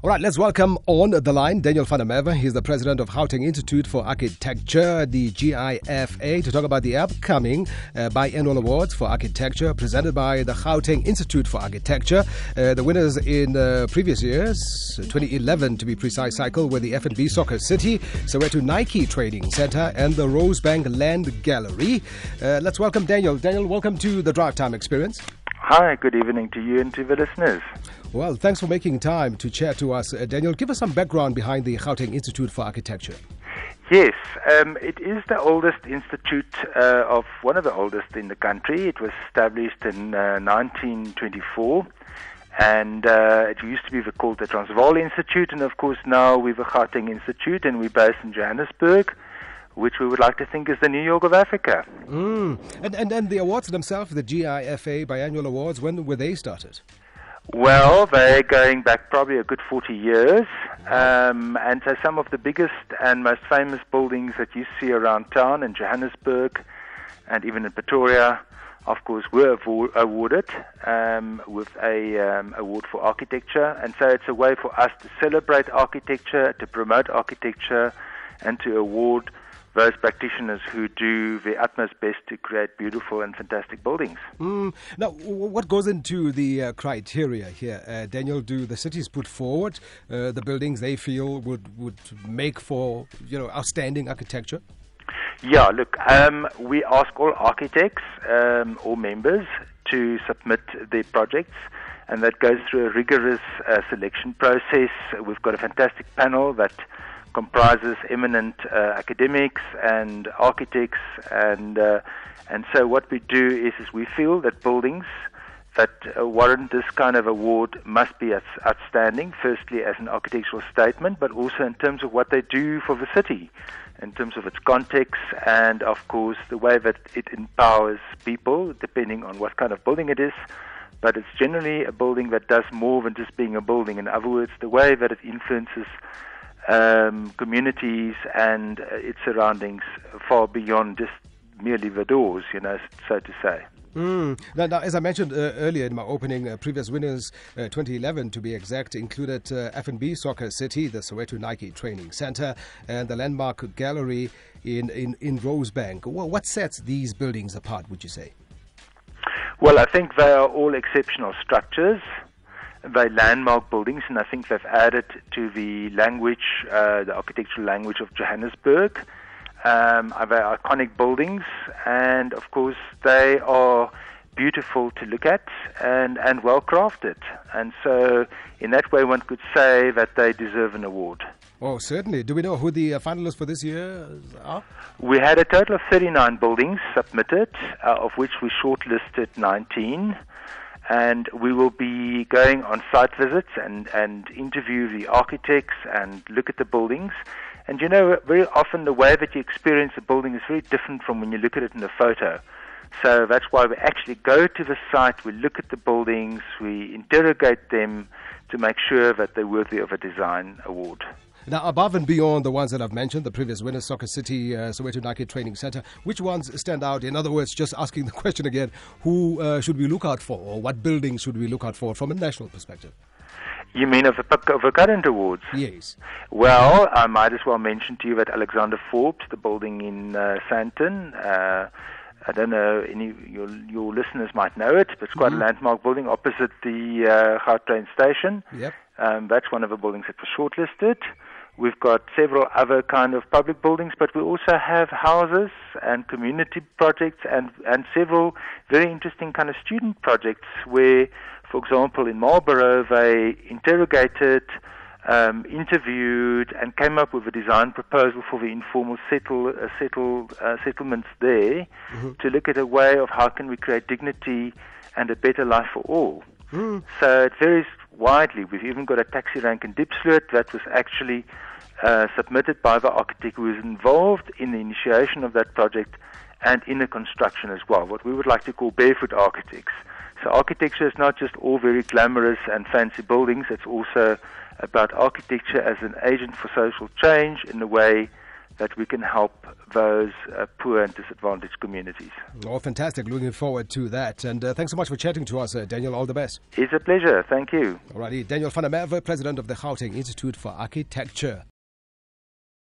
All right, let's welcome on the line Daniel van der Merwe. He's the president of Gauteng Institute for Architecture, the GIFA, to talk about the upcoming biannual awards for architecture presented by the Gauteng Institute for Architecture. The winners in previous years, 2011 to be precise, cycle were the F&B Soccer City, Soweto Nike Training Center, and the Rosebank Land Gallery. Let's welcome Daniel. Daniel, welcome to the Drive Time Experience. Hi, good evening to you and to the listeners. Well, thanks for making time to chat to us. Daniel, give us some background behind the Gauteng Institute for Architecture. Yes, it is the oldest institute one of the oldest in the country. It was established in 1924, and it used to be called the Transvaal Institute, and of course now we're the Gauteng Institute, and we're based in Johannesburg, which we would like to think is the New York of Africa. And the awards themselves, the GIFA Biannual Awards, when were they started? Well, they're going back probably a good 40 years. And so some of the biggest and most famous buildings that you see around town in Johannesburg and even in Pretoria, of course, were awarded with a award for architecture. And so it's a way for us to celebrate architecture, to promote architecture, and to award those practitioners who do their utmost best to create beautiful and fantastic buildings. Now, what goes into the criteria here? Daniel, do the cities put forward the buildings they feel would make for outstanding architecture? Yeah, look, we ask all architects or members to submit their projects, and that goes through a rigorous selection process. We've got a fantastic panel that comprises eminent academics and architects, and so what we do is we feel that buildings that warrant this kind of award must be outstanding, firstly as an architectural statement, but also in terms of what they do for the city, in terms of its context, and of course the way that it empowers people, depending on what kind of building it is. But it's generally a building that does more than just being a building. In other words, the way that it influences communities and its surroundings far beyond just merely the doors, so to say. Now, as I mentioned earlier in my opening, previous winners, 2011 to be exact, included F&B Soccer City, the Soweto Nike Training Center, and the Landmark Gallery in Rosebank. What sets these buildings apart, would you say? Well, I think they are all exceptional structures. They're landmark buildings, and I think they've added to the language, the architectural language of Johannesburg. They're iconic buildings, and of course they are beautiful to look at and well crafted. And so in that way one could say that they deserve an award. Oh, certainly. Do we know who the finalists for this year are? We had a total of 39 buildings submitted, of which we shortlisted 19. And we will be going on site visits and interview the architects and look at the buildings. And very often the way that you experience a building is very different from when you look at it in a photo. So that's why we actually go to the site, we look at the buildings, we interrogate them to make sure that they're worthy of a design award. Now, above and beyond the ones that I've mentioned, the previous winners, Soccer City, Soweto Nike Training Center, which ones stand out? In other words, just asking the question again, who should we look out for, or what buildings should we look out for from a national perspective? You mean of the current awards? Yes. Well, I might as well mention to you that Alexander Forbes, the building in Sandton, I don't know, your listeners might know it, but it's quite a landmark building opposite the Gautrain station. Yep. That's one of the buildings that was shortlisted. We've got several other kind of public buildings, but we also have houses and community projects and several very interesting kind of student projects where, for example, in Marlborough, they interrogated, interviewed, and came up with a design proposal for the informal settlements there to look at a way of how can we create dignity and a better life for all. So it varies widely. We've even got a taxi rank in Diepsloot that was actually submitted by the architect who was involved in the initiation of that project and in the construction as well, what we would like to call barefoot architects. So architecture is not just all very glamorous and fancy buildings, it's also about architecture as an agent for social change in the way that we can help those poor and disadvantaged communities. Oh, fantastic. Looking forward to that. And thanks so much for chatting to us, Daniel. All the best. It's a pleasure. Thank you. Alrighty. Daniel van der Merwe, President of the Gauteng Institute for Architecture.